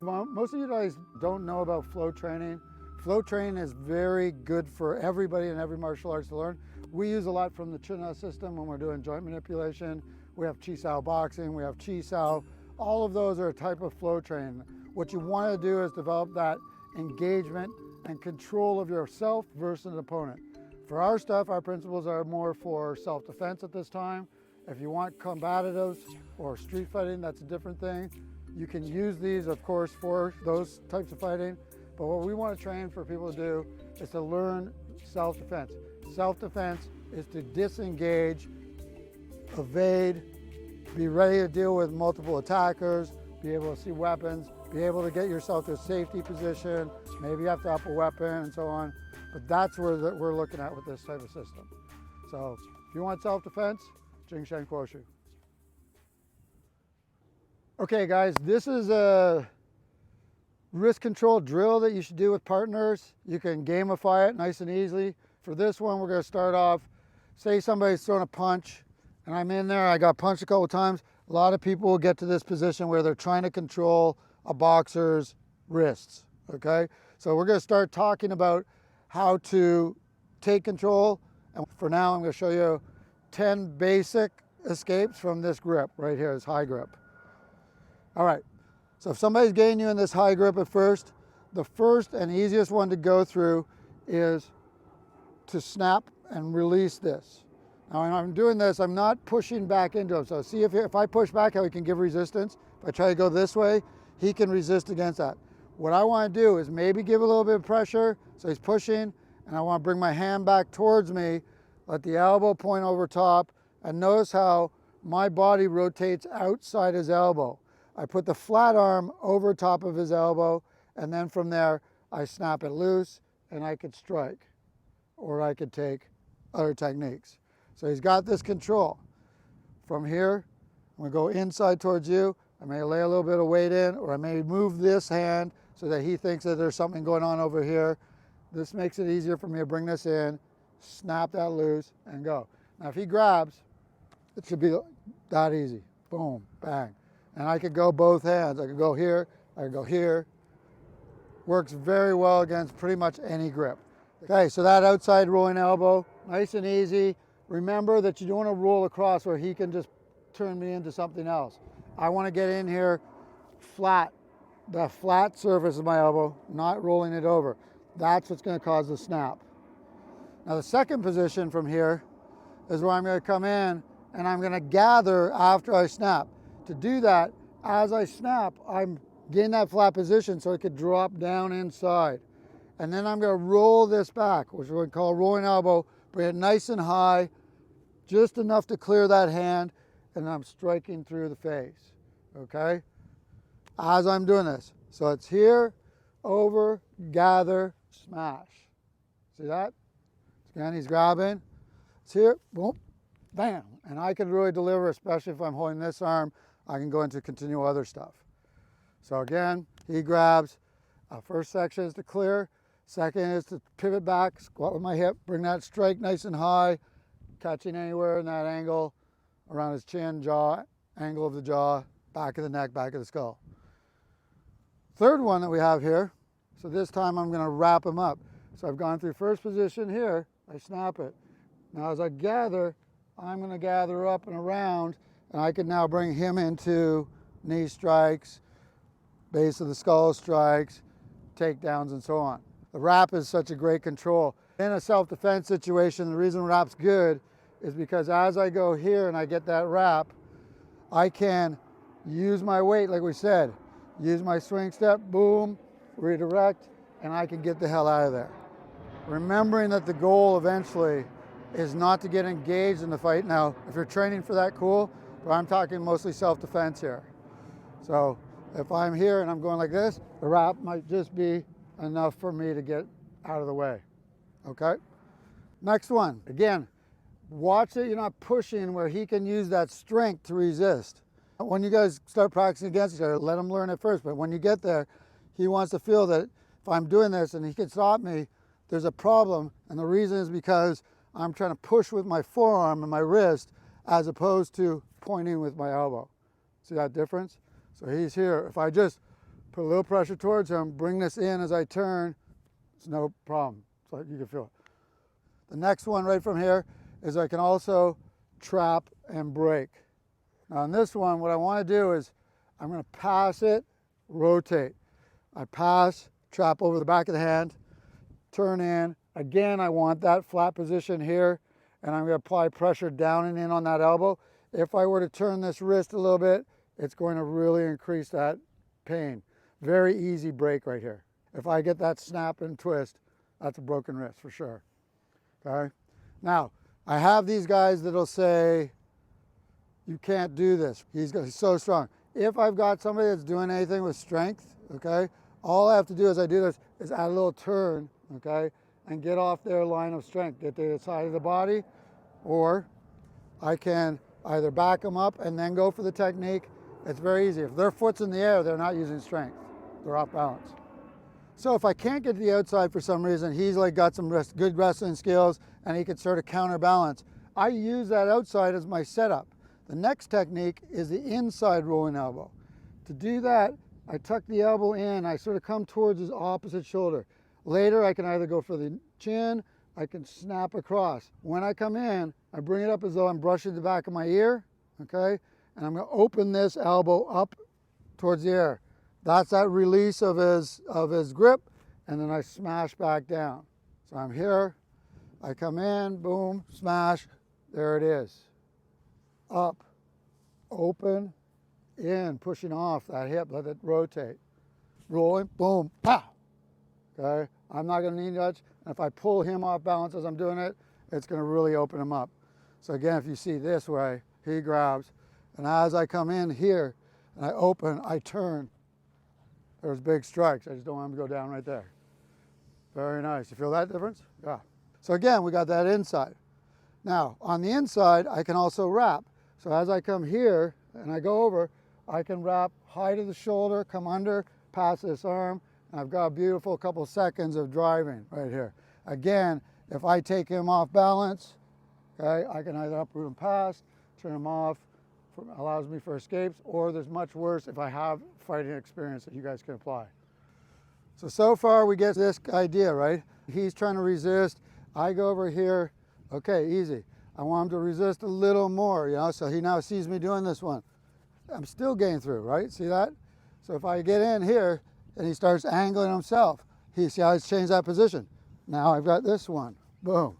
Most of you guys don't know about flow training. Flow training is very good for everybody in every martial arts to learn. We use a lot from the China system when we're doing joint manipulation. We have Chi Sao boxing, we have Chi Sao. All of those are a type of flow training. What you want to do is develop that engagement and control of yourself versus an opponent. For our stuff, our principles are more for self-defense at this time. If you want combatives or street fighting, that's a different thing. You can use these, of course, for those types of fighting. But what we want to train for people to do is to learn self-defense. Self-defense is to disengage, evade, be ready to deal with multiple attackers, be able to see weapons, be able to get yourself to a safety position, maybe you have to up a weapon and so on. But that's where we're looking at with this type of system. So if you want self-defense, Jing Shen Kuoshu. Okay guys, this is a risk control drill that you should do with partners. You can gamify it nice and easily. For this one, we're going to start off, say somebody's throwing a punch and I'm in there, I got punched a couple times. A lot of people will get to this position where they're trying to control a boxer's wrists, okay? So we're going to start talking about how to take control. And for now, I'm going to show you 10 basic escapes from this grip right here, this high grip. All right, so if somebody's getting you in this high grip at first, the first and easiest one to go through is to snap and release this. Now when I'm doing this, I'm not pushing back into him. So see if I push back, how he can give resistance. If I try to go this way, he can resist against that. What I want to do is maybe give a little bit of pressure, so he's pushing, and I want to bring my hand back towards me, let the elbow point over top, and notice how my body rotates outside his elbow. I put the flat arm over top of his elbow, and then from there, I snap it loose, and I could strike, or I could take other techniques. So he's got this control. From here, I'm gonna go inside towards you. I may lay a little bit of weight in, or I may move this hand so that he thinks that there's something going on over here. This makes it easier for me to bring this in, snap that loose, and go. Now if he grabs, it should be that easy. Boom, bang. And I could go both hands. I could go here, I could go here. Works very well against pretty much any grip. Okay, so that outside rolling elbow, nice and easy. Remember that you don't want to roll across where he can just turn me into something else. I want to get in here flat, the flat surface of my elbow, not rolling it over. That's what's going to cause the snap. Now the second position from here is where I'm going to come in and I'm going to gather after I snap. To do that, as I snap, I'm getting that flat position so it could drop down inside. And then I'm going to roll this back, which we call rolling elbow, bring it nice and high, just enough to clear that hand, and I'm striking through the face, okay? As I'm doing this. So it's here, over, gather, smash. See that? Again, he's grabbing. It's here, boom, bam. And I can really deliver, especially if I'm holding this arm, I can go into continual other stuff. So again, he grabs. First section is to clear. Second is to pivot back, squat with my hip, bring that strike nice and high, catching anywhere in that angle, around his chin, jaw, angle of the jaw, back of the neck, back of the skull. Third one that we have here, so this time I'm going to wrap him up. So I've gone through first position here, I snap it. Now as I gather, I'm going to gather up and around, and I can now bring him into knee strikes, base of the skull strikes, takedowns, and so on. The wrap is such a great control. In a self-defense situation, the reason wrap's good is because as I go here and I get that wrap, I can use my weight, like we said, use my swing step, boom, redirect, and I can get the hell out of there. Remembering that the goal eventually is not to get engaged in the fight. Now, if you're training for that, cool, but I'm talking mostly self-defense here. So if I'm here and I'm going like this, the wrap might just be enough for me to get out of the way, okay? Next one, again, watch that you're not pushing where he can use that strength to resist. When you guys start practicing against each other, let him learn it first, but when you get there, he wants to feel that if I'm doing this and he can stop me, there's a problem, and the reason is because I'm trying to push with my forearm and my wrist as opposed to pointing with my elbow. See that difference? So he's here. If I just put a little pressure towards him, bring this in as I turn, it's no problem. So you can feel it. The next one right from here is I can also trap and break. Now on this one, what I want to do is I'm going to pass it, rotate. I pass, trap over the back of the hand, turn in. Again, I want that flat position here, and I'm going to apply pressure down and in on that elbow. If I were to turn this wrist a little bit, it's going to really increase that pain. Very easy break right here. If I get that snap and twist, that's a broken wrist for sure. Okay? Now, I have these guys that'll say, you can't do this. He's so strong. If I've got somebody that's doing anything with strength, okay, all I have to do as I do this is add a little turn, okay, and get off their line of strength, get to the side of the body, or I can either back them up and then go for the technique. It's very easy. If their foot's in the air, they're not using strength. They're off balance. So if I can't get to the outside for some reason, he's like got some good wrestling skills and he can sort of counterbalance. I use that outside as my setup. The next technique is the inside rolling elbow. To do that, I tuck the elbow in, I sort of come towards his opposite shoulder. Later, I can either go for the chin, I can snap across. When I come in, I bring it up as though I'm brushing the back of my ear, okay? And I'm gonna open this elbow up towards the air. That's that release of his grip, and then I smash back down. So I'm here, I come in, boom, smash, there it is. Up, open, in, pushing off that hip, let it rotate. Rolling, boom, pow. Okay, I'm not gonna need much. And if I pull him off balance as I'm doing it, it's gonna really open him up. So again, if you see this way, he grabs, and as I come in here, and I open, I turn. There's big strikes. I just don't want him to go down right there. Very nice. You feel that difference? Yeah. So again, we got that inside. Now, on the inside, I can also wrap. So as I come here and I go over, I can wrap high to the shoulder, come under, pass this arm, and I've got a beautiful couple seconds of driving right here. Again, if I take him off balance, okay, I can either uproot and pass, turn him off, allows me for escapes, or there's much worse if I have fighting experience that you guys can apply. So far we get this idea, right? He's trying to resist, I go over here, okay, easy. I want him to resist a little more, you know, so he now sees me doing this one. I'm still getting through, right? See that? So if I get in here and he starts angling himself, see how he's changed that position? Now I've got this one, boom.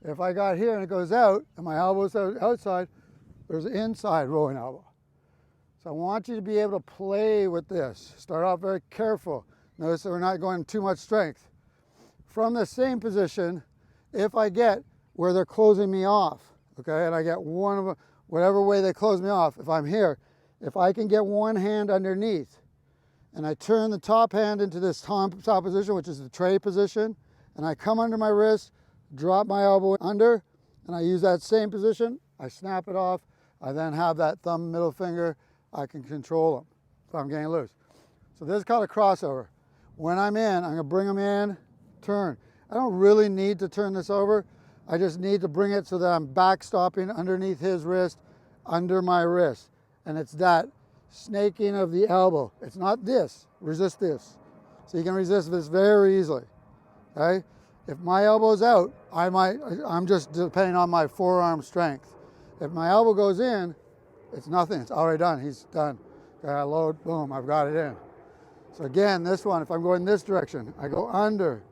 If I got here and it goes out and my elbow's outside, there's an inside rolling elbow. So I want you to be able to play with this. Start off very careful. Notice that we're not going too much strength. From the same position, if I get where they're closing me off, okay, and I get one of them, whatever way they close me off, if I'm here, if I can get one hand underneath, and I turn the top hand into this top position, which is the tray position, and I come under my wrist, drop my elbow under, and I use that same position, I snap it off, I then have that thumb, middle finger, I can control them if I'm getting loose. So this is called a crossover. When I'm in, I'm gonna bring them in, turn. I don't really need to turn this over. I just need to bring it so that I'm backstopping underneath his wrist, under my wrist. And it's that snaking of the elbow. It's not this, resist this. So you can resist this very easily, okay? If my elbow's out, I'm just depending on my forearm strength. If my elbow goes in, it's nothing, it's already done, he's done. Okay, I load, boom, I've got it in. So again, this one, if I'm going this direction, I go under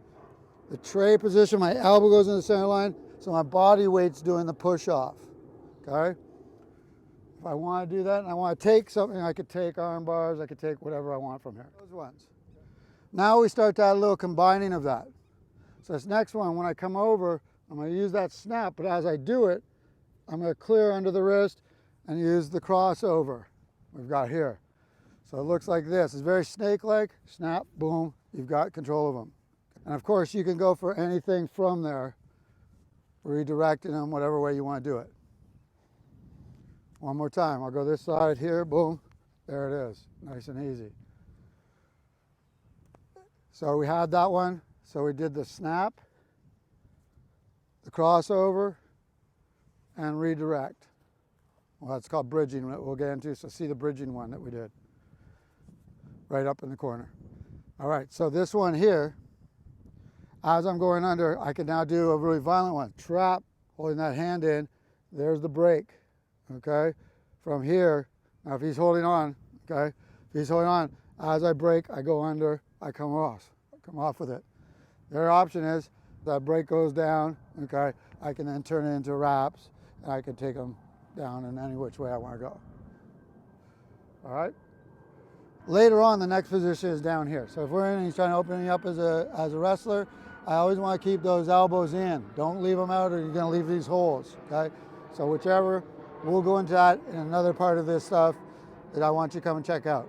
the tray position, my elbow goes in the center line, so my body weight's doing the push off, okay? If I want to do that and I want to take something, I could take arm bars, I could take whatever I want from here. Those ones. Now we start to add a little combining of that. So this next one, when I come over, I'm going to use that snap, but as I do it, I'm going to clear under the wrist and use the crossover we've got here. So it looks like this. It's very snake-like, snap, boom, you've got control of them. And of course, you can go for anything from there, redirecting them whatever way you want to do it. One more time, I'll go this side here, boom, there it is, nice and easy. So we had that one, so we did the snap, the crossover, and redirect. Well, that's called bridging, we'll get into, so see the bridging one that we did. right up in the corner. All right, so this one here, as I'm going under, I can now do a really violent one. Trap, holding that hand in, there's the break, okay? From here, now if he's holding on, okay? If he's holding on, as I break, I go under, I come off with it. Their option is, that break goes down, okay? I can then turn it into wraps, and I can take them down in any which way I want to go. All right? Later on, the next position is down here. So if we're in and he's trying to open me up as a wrestler, I always want to keep those elbows in. Don't leave them out or you're going to leave these holes, okay? So whichever, we'll go into that in another part of this stuff that I want you to come and check out.